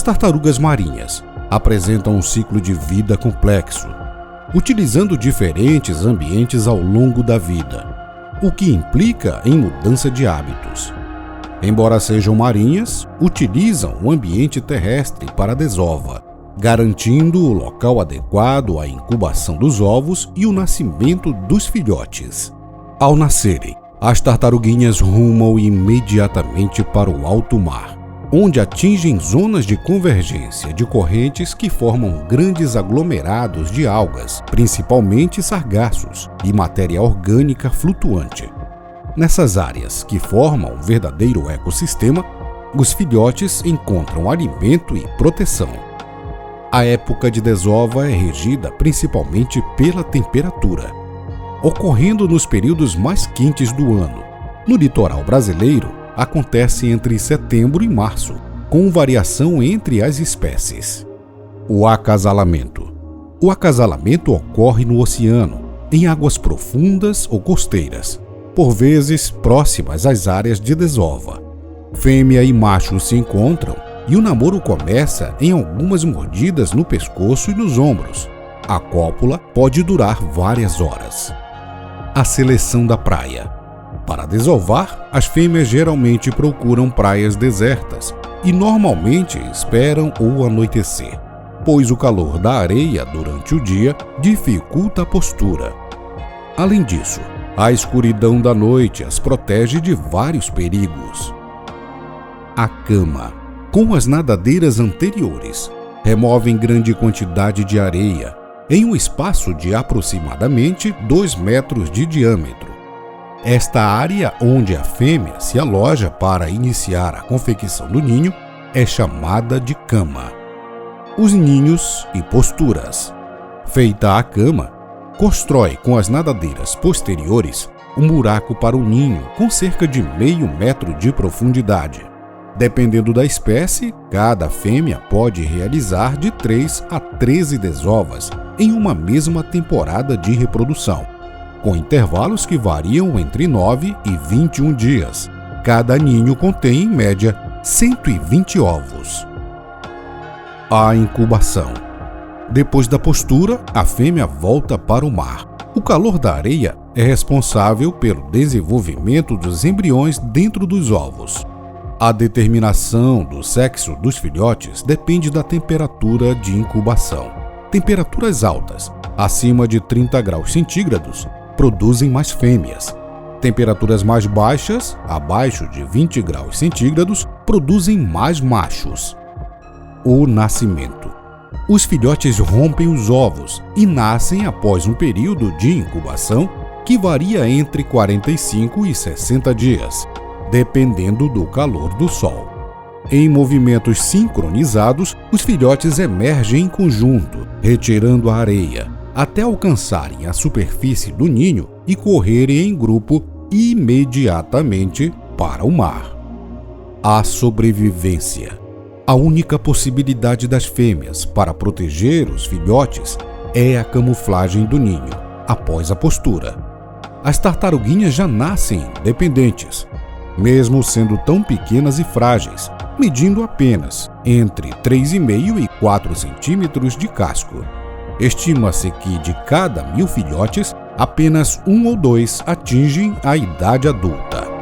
tartarugas marinhas apresentam um ciclo de vida complexo, utilizando diferentes ambientes ao longo da vida, o que implica em mudança de hábitos. Embora sejam marinhas, utilizam o ambiente terrestre para a desova, garantindo o local adequado à incubação dos ovos e o nascimento dos filhotes. Ao nascerem, as tartaruguinhas rumam imediatamente para o alto mar, onde atingem zonas de convergência de correntes que formam grandes aglomerados de algas, principalmente sargassos, e matéria orgânica flutuante. Nessas áreas, que formam um verdadeiro ecossistema, os filhotes encontram alimento e proteção. A época de desova é regida principalmente pela temperatura, ocorrendo nos períodos mais quentes do ano. No litoral brasileiro, acontece entre setembro e março, com variação entre as espécies. O acasalamento. O acasalamento ocorre no oceano, em águas profundas ou costeiras, por vezes próximas às áreas de desova. Fêmea e macho se encontram e o namoro começa em algumas mordidas no pescoço e nos ombros. A cópula pode durar várias horas. A seleção da praia. Para desovar, as fêmeas geralmente procuram praias desertas e normalmente esperam o anoitecer, pois o calor da areia durante o dia dificulta a postura. Além disso, a escuridão da noite as protege de vários perigos. A cama. Com as nadadeiras anteriores, removem grande quantidade de areia em um espaço de aproximadamente 2 metros de diâmetro. Esta área onde a fêmea se aloja para iniciar a confecção do ninho é chamada de cama. Os ninhos e posturas. Feita a cama, constrói com as nadadeiras posteriores um buraco para o ninho com cerca de meio metro de profundidade. Dependendo da espécie, cada fêmea pode realizar de 3 a 13 desovas em uma mesma temporada de reprodução, com intervalos que variam entre 9 e 21 dias. Cada ninho contém, em média, 120 ovos. A incubação. Depois da postura, a fêmea volta para o mar. O calor da areia é responsável pelo desenvolvimento dos embriões dentro dos ovos. A determinação do sexo dos filhotes depende da temperatura de incubação. Temperaturas altas, acima de 30 graus centígrados, produzem mais fêmeas. Temperaturas mais baixas, abaixo de 20 graus centígrados, produzem mais machos. O nascimento. Os filhotes rompem os ovos e nascem após um período de incubação que varia entre 45 e 60 dias, dependendo do calor do sol. Em movimentos sincronizados, os filhotes emergem em conjunto, retirando a areia, até alcançarem a superfície do ninho e correrem em grupo imediatamente para o mar. A sobrevivência. A única possibilidade das fêmeas para proteger os filhotes é a camuflagem do ninho, após a postura. As tartaruguinhas já nascem independentes, mesmo sendo tão pequenas e frágeis, medindo apenas entre 3,5 e 4 centímetros de casco. Estima-se que de cada 1.000 filhotes, apenas 1 ou 2 atingem a idade adulta.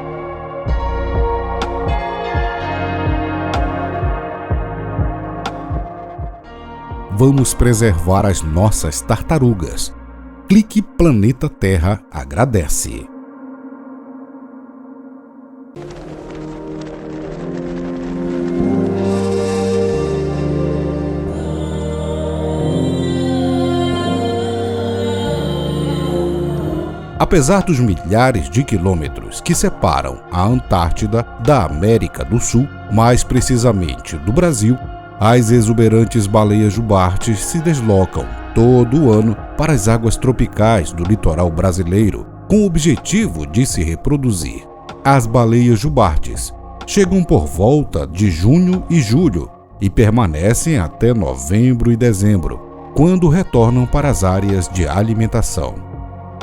Vamos preservar as nossas tartarugas. Clique Planeta Terra agradece. Apesar dos milhares de quilômetros que separam a Antártida da América do Sul, mais precisamente do Brasil, as exuberantes baleias jubartes se deslocam todo o ano para as águas tropicais do litoral brasileiro com o objetivo de se reproduzir. As baleias jubartes chegam por volta de junho e julho e permanecem até novembro e dezembro, quando retornam para as áreas de alimentação.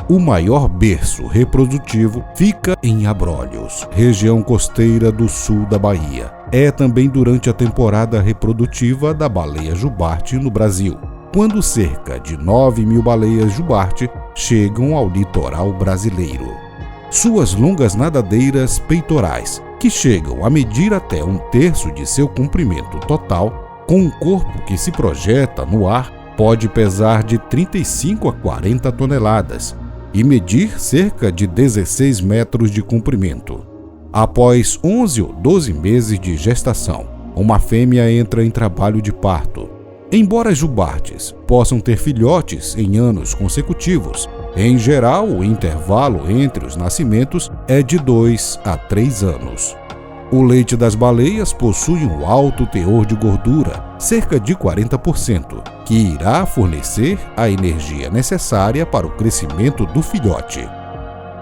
O maior berço reprodutivo fica em Abrolhos, região costeira do sul da Bahia, é também durante a temporada reprodutiva da baleia jubarte no Brasil, quando cerca de 9.000 baleias jubarte chegam ao litoral brasileiro. Suas longas nadadeiras peitorais, que chegam a medir até 1/3 de seu comprimento total, com um corpo que se projeta no ar, pode pesar de 35 a 40 toneladas e medir cerca de 16 metros de comprimento. Após 11 ou 12 meses de gestação, uma fêmea entra em trabalho de parto. Embora as jubartes possam ter filhotes em anos consecutivos, em geral o intervalo entre os nascimentos é de 2 a 3 anos. O leite das baleias possui um alto teor de gordura, cerca de 40%, que irá fornecer a energia necessária para o crescimento do filhote.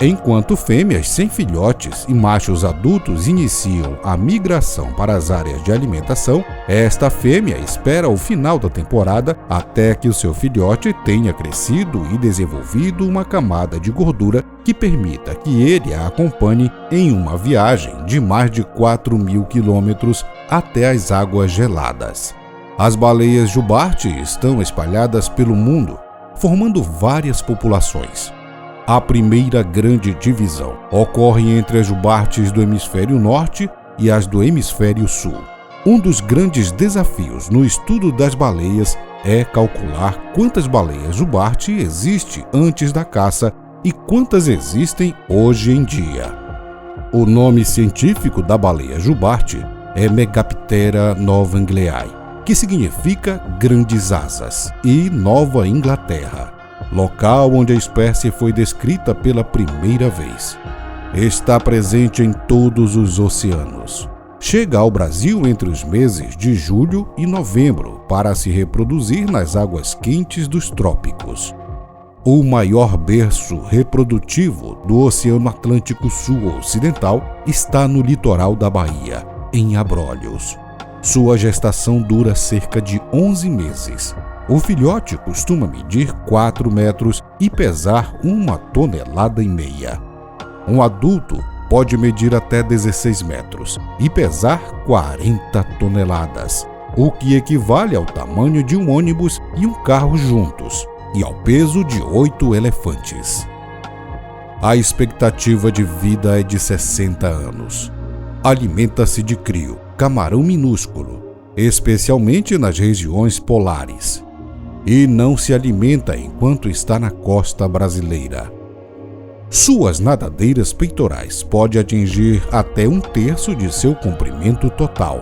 Enquanto fêmeas sem filhotes e machos adultos iniciam a migração para as áreas de alimentação, esta fêmea espera o final da temporada até que o seu filhote tenha crescido e desenvolvido uma camada de gordura que permita que ele a acompanhe em uma viagem de mais de 4.000 quilômetros até as águas geladas. As baleias jubarte estão espalhadas pelo mundo, formando várias populações. A primeira grande divisão ocorre entre as jubartes do hemisfério norte e as do hemisfério sul. Um dos grandes desafios no estudo das baleias é calcular quantas baleias jubarte existem antes da caça e quantas existem hoje em dia. O nome científico da baleia jubarte é Megaptera novaengleae, que significa grandes asas, e Nova Inglaterra, local onde a espécie foi descrita pela primeira vez. Está presente em todos os oceanos. Chega ao Brasil entre os meses de julho e novembro para se reproduzir nas águas quentes dos trópicos. O maior berço reprodutivo do Oceano Atlântico Sul Ocidental está no litoral da Bahia, em Abrolhos. Sua gestação dura cerca de 11 meses. O filhote costuma medir 4 metros e pesar 1,5 toneladas. Um adulto pode medir até 16 metros e pesar 40 toneladas, o que equivale ao tamanho de um ônibus e um carro juntos, e ao peso de 8 elefantes. A expectativa de vida é de 60 anos. Alimenta-se de crio, camarão minúsculo, especialmente nas regiões polares, e não se alimenta enquanto está na costa brasileira. Suas nadadeiras peitorais podem atingir até 1/3 de seu comprimento total.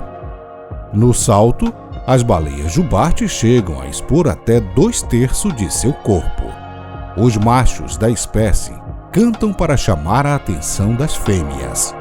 No salto, as baleias jubarte chegam a expor até 2/3 de seu corpo. Os machos da espécie cantam para chamar a atenção das fêmeas.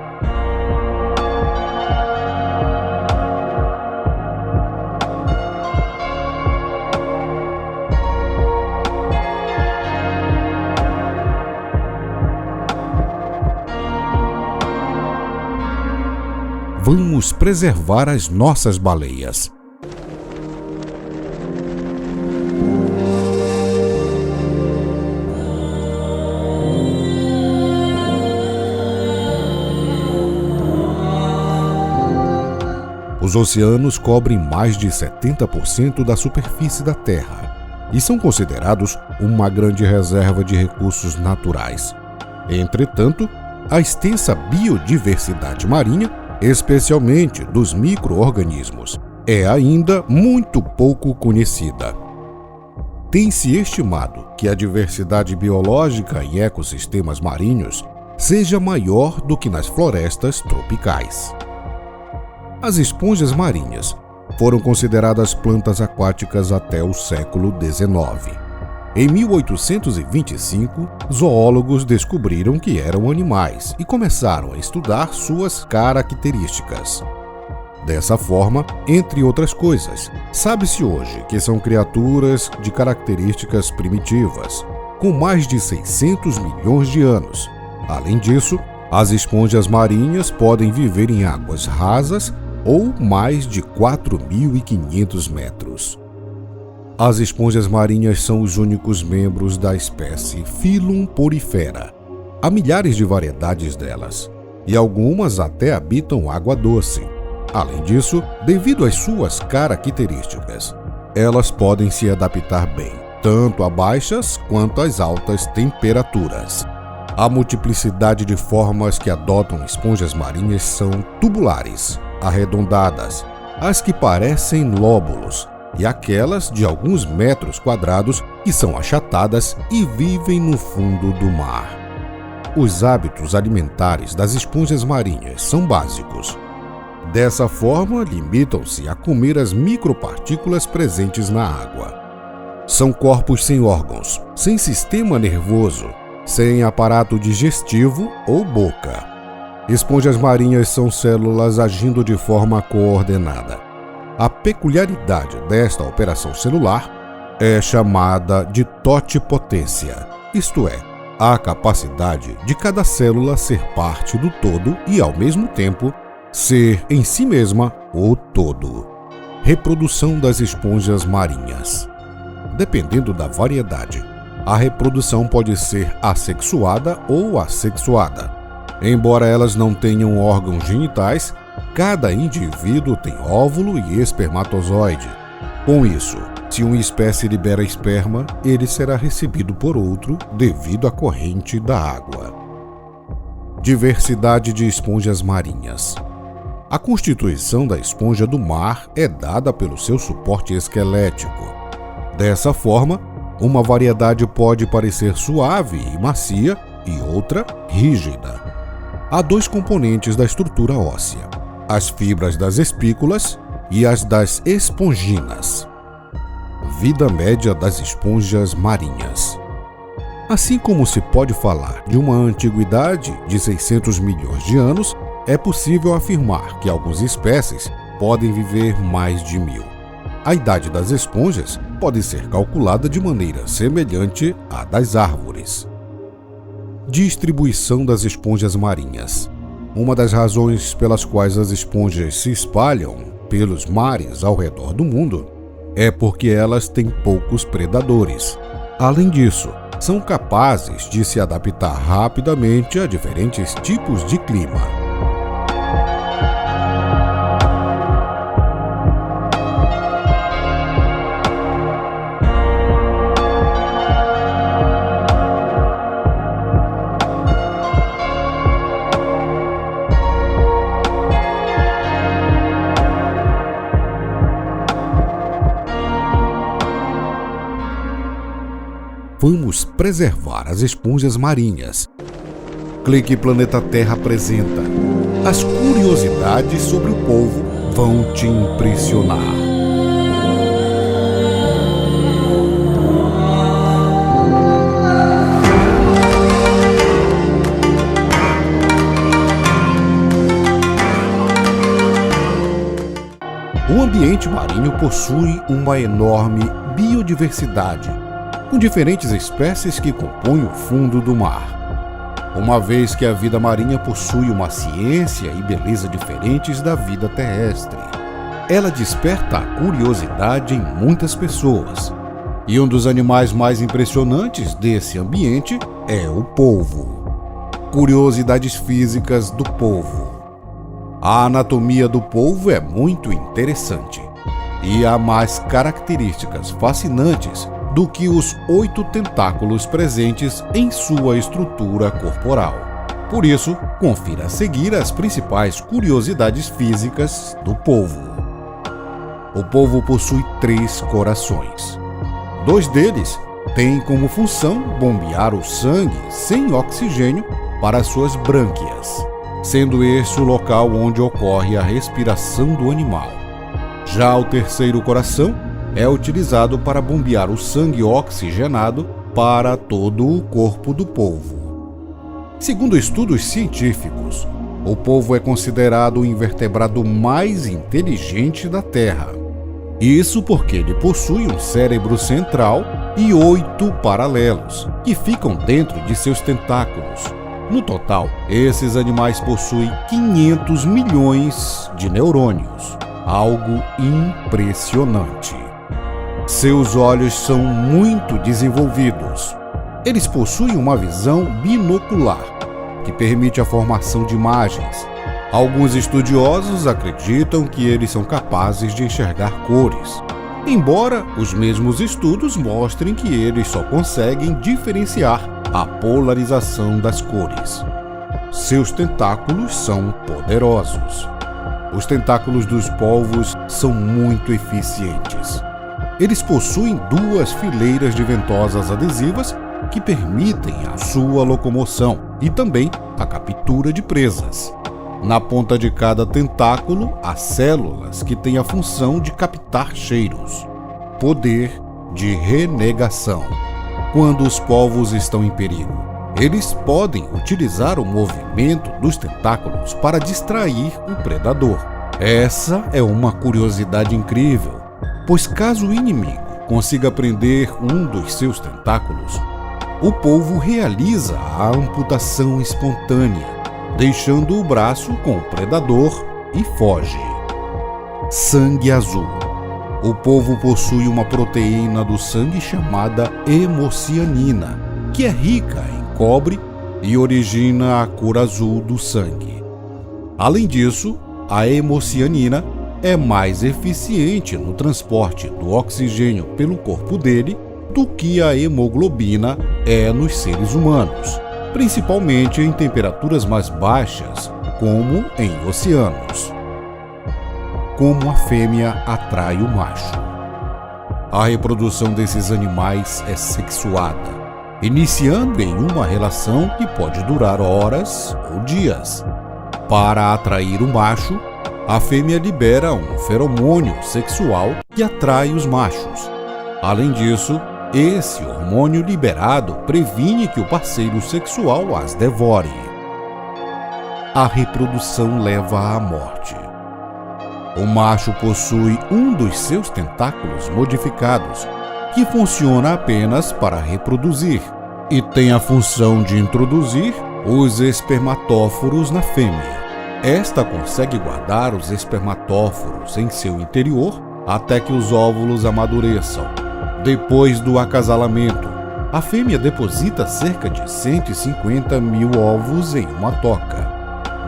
Vamos preservar as nossas baleias. Os oceanos cobrem mais de 70% da superfície da Terra e são considerados uma grande reserva de recursos naturais. Entretanto, a extensa biodiversidade marinha, especialmente dos micro-organismos, é ainda muito pouco conhecida. Tem-se estimado que a diversidade biológica em ecossistemas marinhos seja maior do que nas florestas tropicais. As esponjas marinhas foram consideradas plantas aquáticas até o século XIX. Em 1825, zoólogos descobriram que eram animais e começaram a estudar suas características. Dessa forma, entre outras coisas, sabe-se hoje que são criaturas de características primitivas, com mais de 600 milhões de anos. Além disso, as esponjas marinhas podem viver em águas rasas ou mais de 4.500 metros. As esponjas marinhas são os únicos membros da espécie Phylum Porifera. Há milhares de variedades delas, e algumas até habitam água doce. Além disso, devido às suas características, elas podem se adaptar bem, tanto a baixas quanto às altas temperaturas. A multiplicidade de formas que adotam esponjas marinhas são tubulares, arredondadas, as que parecem lóbulos e aquelas de alguns metros quadrados que são achatadas e vivem no fundo do mar. Os hábitos alimentares das esponjas marinhas são básicos. Dessa forma, limitam-se a comer as micropartículas presentes na água. São corpos sem órgãos, sem sistema nervoso, sem aparato digestivo ou boca. Esponjas marinhas são células agindo de forma coordenada. A peculiaridade desta operação celular é chamada de totipotência, isto é, a capacidade de cada célula ser parte do todo e, ao mesmo tempo, ser em si mesma o todo. Reprodução das esponjas marinhas. Dependendo da variedade, a reprodução pode ser assexuada ou assexuada. Embora elas não tenham órgãos genitais, cada indivíduo tem óvulo e espermatozoide. Com isso, se uma espécie libera esperma, ele será recebido por outro devido à corrente da água. Diversidade de esponjas marinhas. A constituição da esponja do mar é dada pelo seu suporte esquelético. Dessa forma, uma variedade pode parecer suave e macia e outra rígida. Há dois componentes da estrutura óssea: as fibras das espículas e as das esponginas. Vida média das esponjas marinhas. Assim como se pode falar de uma antiguidade de 600 milhões de anos, é possível afirmar que algumas espécies podem viver mais de 1000. A idade das esponjas pode ser calculada de maneira semelhante à das árvores. Distribuição das esponjas marinhas. Uma das razões pelas quais as esponjas se espalham pelos mares ao redor do mundo é porque elas têm poucos predadores. Além disso, são capazes de se adaptar rapidamente a diferentes tipos de clima. Vamos preservar as esponjas marinhas. Clique Planeta Terra apresenta. As curiosidades sobre o polvo vão te impressionar. O ambiente marinho possui uma enorme biodiversidade, com diferentes espécies que compõem o fundo do mar. Uma vez que a vida marinha possui uma ciência e beleza diferentes da vida terrestre, ela desperta a curiosidade em muitas pessoas. E um dos animais mais impressionantes desse ambiente é o polvo. Curiosidades físicas do polvo. A anatomia do polvo é muito interessante e há mais características fascinantes do que os 8 tentáculos presentes em sua estrutura corporal. Por isso, confira a seguir as principais curiosidades físicas do polvo. O polvo possui 3 corações. 2 deles têm como função bombear o sangue sem oxigênio para suas brânquias, sendo este o local onde ocorre a respiração do animal. Já o terceiro coração é utilizado para bombear o sangue oxigenado para todo o corpo do polvo. Segundo estudos científicos, o polvo é considerado o invertebrado mais inteligente da Terra. Isso porque ele possui um cérebro central e 8 paralelos, que ficam dentro de seus tentáculos. No total, esses animais possuem 500 milhões de neurônios, algo impressionante. Seus olhos são muito desenvolvidos. Eles possuem uma visão binocular, que permite a formação de imagens, Alguns estudiosos acreditam que eles são capazes de enxergar cores, embora os mesmos estudos mostrem que eles só conseguem diferenciar a polarização das cores. Seus tentáculos são poderosos. Os tentáculos dos polvos são muito eficientes. Eles possuem 2 fileiras de ventosas adesivas que permitem a sua locomoção e também a captura de presas. Na ponta de cada tentáculo, há células que têm a função de captar cheiros. Poder de renegação. Quando os polvos estão em perigo, eles podem utilizar o movimento dos tentáculos para distrair o predador. Essa é uma curiosidade incrível, pois caso o inimigo consiga prender um dos seus tentáculos, o polvo realiza a amputação espontânea, deixando o braço com o predador e foge. Sangue azul. O polvo possui uma proteína do sangue chamada hemocianina, que é rica em cobre e origina a cor azul do sangue. Além disso, a hemocianina é mais eficiente no transporte do oxigênio pelo corpo dele do que a hemoglobina é nos seres humanos, principalmente em temperaturas mais baixas, como em oceanos. Como a fêmea atrai o macho. A reprodução desses animais é sexuada, iniciando em uma relação que pode durar horas ou dias. Para atrair o macho, a fêmea libera um feromônio sexual que atrai os machos. Além disso, esse hormônio liberado previne que o parceiro sexual as devore. A reprodução leva à morte. O macho possui um dos seus tentáculos modificados, que funciona apenas para reproduzir, e tem a função de introduzir os espermatóforos na fêmea. Esta consegue guardar os espermatóforos em seu interior até que os óvulos amadureçam. Depois do acasalamento, a fêmea deposita cerca de 150 mil ovos em uma toca.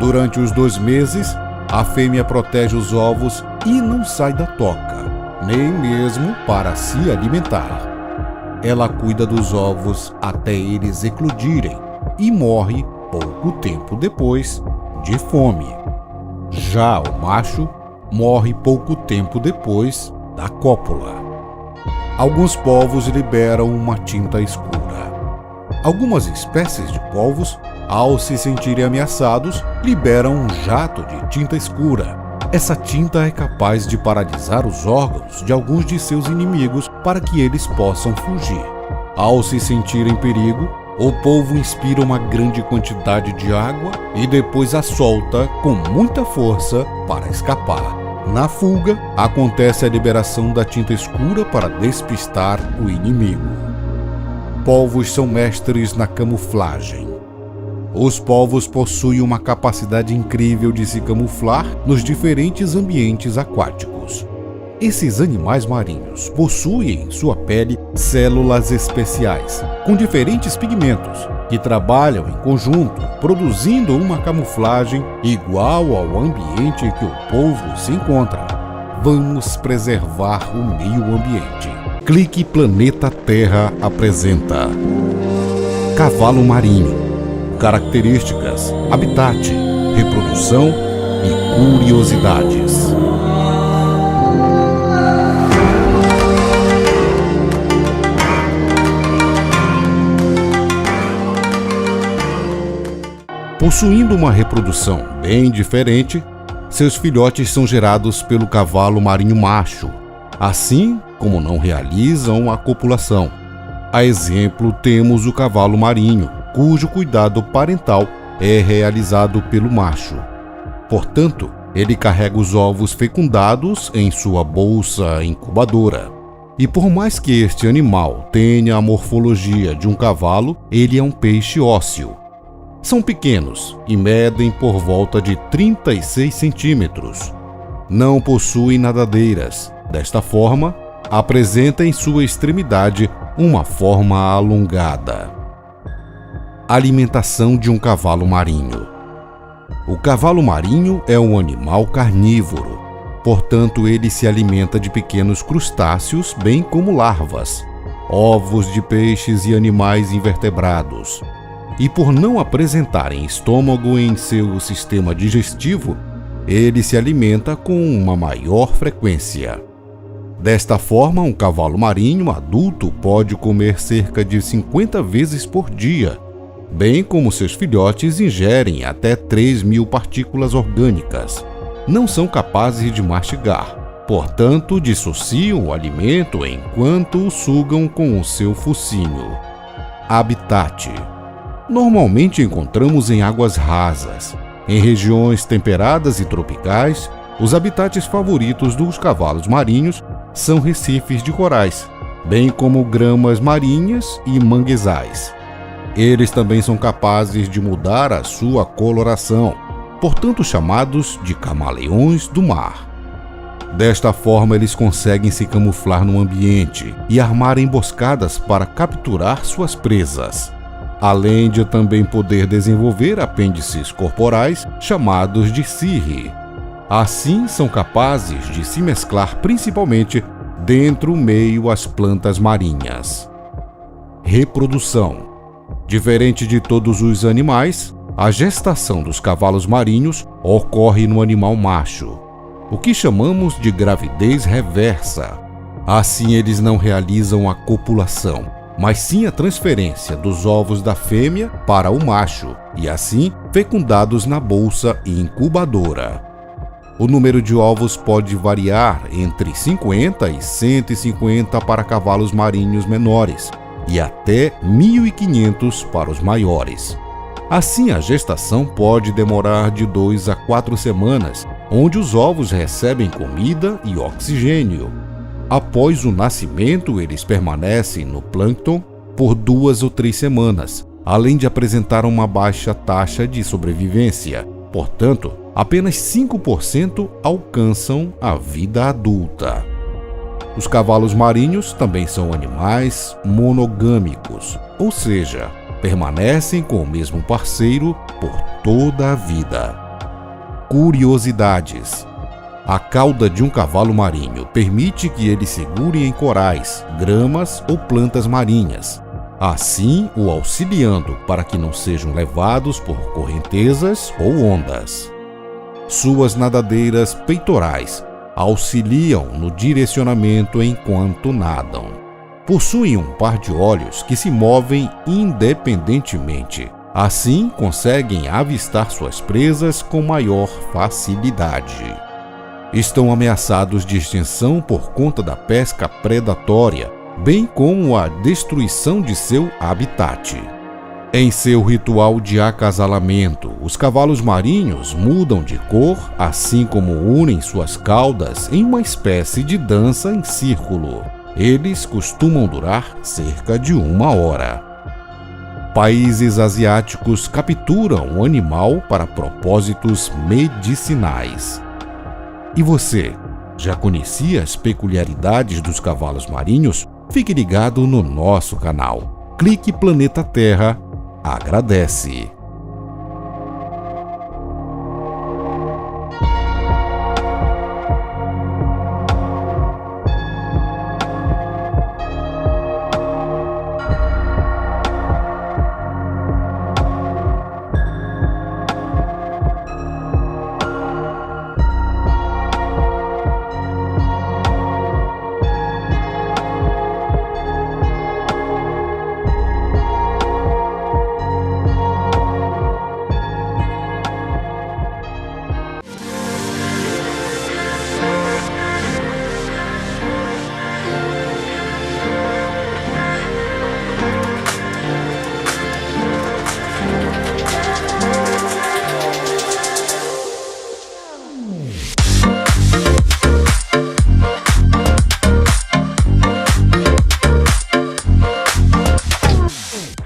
Durante os 2 meses, a fêmea protege os ovos e não sai da toca, nem mesmo para se alimentar. Ela cuida dos ovos até eles eclodirem e morre pouco tempo depois de fome. Já o macho morre pouco tempo depois da cópula. Alguns polvos liberam uma tinta escura. Algumas espécies de polvos, ao se sentirem ameaçados, liberam um jato de tinta escura. Essa tinta é capaz de paralisar os órgãos de alguns de seus inimigos para que eles possam fugir. Ao se sentir em perigo, o polvo inspira uma grande quantidade de água e depois a solta com muita força para escapar. Na fuga, acontece a liberação da tinta escura para despistar o inimigo. Polvos são mestres na camuflagem. Os polvos possuem uma capacidade incrível de se camuflar nos diferentes ambientes aquáticos. Esses animais marinhos possuem em sua pele células especiais, com diferentes pigmentos, que trabalham em conjunto, produzindo uma camuflagem igual ao ambiente que o polvo se encontra. Vamos preservar o meio ambiente. Clique Planeta Terra apresenta Cavalo marinho. Características, habitat, reprodução e curiosidades. Possuindo uma reprodução bem diferente, seus filhotes são gerados pelo cavalo marinho macho, assim como não realizam a copulação. A exemplo, temos o cavalo marinho, cujo cuidado parental é realizado pelo macho. Portanto, ele carrega os ovos fecundados em sua bolsa incubadora. E por mais que este animal tenha a morfologia de um cavalo, ele é um peixe ósseo. São pequenos e medem por volta de 36 centímetros. Não possuem nadadeiras. Desta forma, apresenta em sua extremidade uma forma alongada. Alimentação de um cavalo marinho. O cavalo marinho é um animal carnívoro, portanto ele se alimenta de pequenos crustáceos, bem como larvas, ovos de peixes e animais invertebrados. E por não apresentarem estômago em seu sistema digestivo, ele se alimenta com uma maior frequência. Desta forma, um cavalo marinho adulto pode comer cerca de 50 vezes por dia, bem como seus filhotes ingerem até 3.000 partículas orgânicas. Não são capazes de mastigar, portanto, dissociam o alimento enquanto o sugam com o seu focinho. Habitat: normalmente encontramos em águas rasas. Em regiões temperadas e tropicais, os habitats favoritos dos cavalos marinhos são recifes de corais, bem como gramas marinhas e manguezais. Eles também são capazes de mudar a sua coloração, portanto chamados de camaleões do mar. Desta forma, eles conseguem se camuflar no ambiente e armar emboscadas para capturar suas presas, além de também poder desenvolver apêndices corporais chamados de cirri. Assim, são capazes de se mesclar principalmente dentro meio às plantas marinhas. Reprodução: diferente de todos os animais, a gestação dos cavalos marinhos ocorre no animal macho, o que chamamos de gravidez reversa. Assim, eles não realizam a copulação, mas sim a transferência dos ovos da fêmea para o macho, e assim fecundados na bolsa e incubadora. O número de ovos pode variar entre 50 e 150 para cavalos marinhos menores e até 1.500 para os maiores. Assim, a gestação pode demorar de 2 a 4 semanas, onde os ovos recebem comida e oxigênio. Após o nascimento, eles permanecem no plâncton por 2 ou 3 semanas, além de apresentar uma baixa taxa de sobrevivência. Portanto, apenas 5% alcançam a vida adulta. Os cavalos marinhos também são animais monogâmicos, ou seja, permanecem com o mesmo parceiro por toda a vida. Curiosidades: a cauda de um cavalo marinho permite que ele segure em corais, gramas ou plantas marinhas, assim o auxiliando para que não sejam levados por correntezas ou ondas. Suas nadadeiras peitorais auxiliam no direcionamento enquanto nadam. Possuem um par de olhos que se movem independentemente. Assim, conseguem avistar suas presas com maior facilidade. Estão ameaçados de extinção por conta da pesca predatória, bem como a destruição de seu habitat. Em seu ritual de acasalamento, os cavalos marinhos mudam de cor, assim como unem suas caudas em uma espécie de dança em círculo. Eles costumam durar cerca de 1 hora. Países asiáticos capturam o animal para propósitos medicinais. E você, já conhecia as peculiaridades dos cavalos marinhos? Fique ligado no nosso canal. Clique Planeta Terra. Agradece.